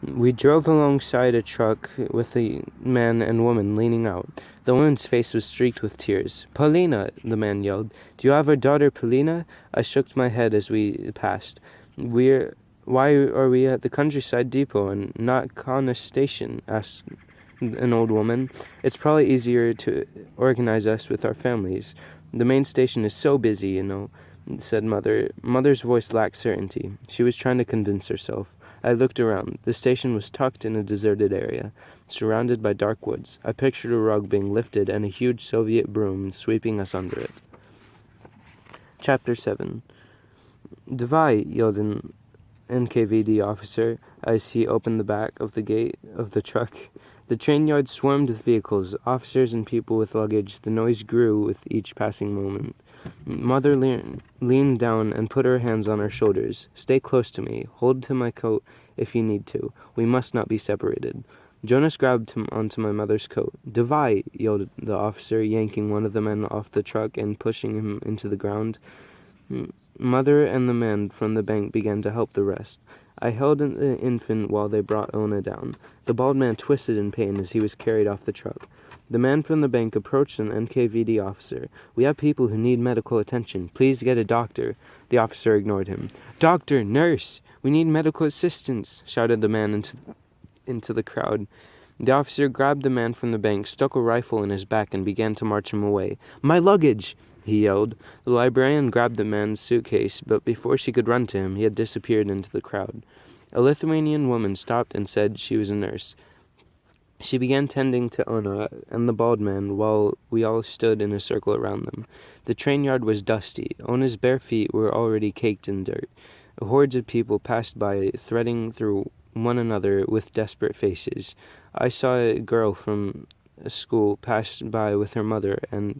We drove alongside a truck with a man and woman leaning out. The woman's face was streaked with tears. "Paulina!" the man yelled. "Do you have our daughter Paulina?" I shook my head as we passed. Why are we at the countryside depot and not Connor Station?" asked an old woman. "It's probably easier to organize us with our families. The main station is so busy, said Mother. Mother's voice lacked certainty. She was trying to convince herself. I looked around. The station was tucked in a deserted area, surrounded by dark woods. I pictured a rug being lifted and a huge Soviet broom sweeping us under it. Chapter 7. "Davai," yelled an NKVD officer as he opened the back of the gate of the truck. The train yard swarmed with vehicles, officers and people with luggage. The noise grew with each passing moment. Mother leaned down and put her hands on our shoulders. "Stay close to me. Hold to my coat if you need to. We must not be separated." Jonas grabbed him onto my mother's coat. "Davai," yelled the officer, yanking one of the men off the truck and pushing him into the ground. Mother and the man from the bank began to help the rest. I held the infant while they brought Ona down. The bald man twisted in pain as he was carried off the truck. The man from the bank approached an NKVD officer. "We have people who need medical attention. Please get a doctor." The officer ignored him. "Doctor, nurse, we need medical assistance," shouted the man into the crowd. The officer grabbed the man from the bank, stuck a rifle in his back, and began to march him away. "My luggage!" he yelled. The librarian grabbed the man's suitcase, but before she could run to him, he had disappeared into the crowd. A Lithuanian woman stopped and said she was a nurse. She began tending to Ona and the bald man while we all stood in a circle around them. The train yard was dusty. Ona's bare feet were already caked in dirt. Hordes of people passed by, threading through one another with desperate faces. I saw a girl from school pass by with her mother, and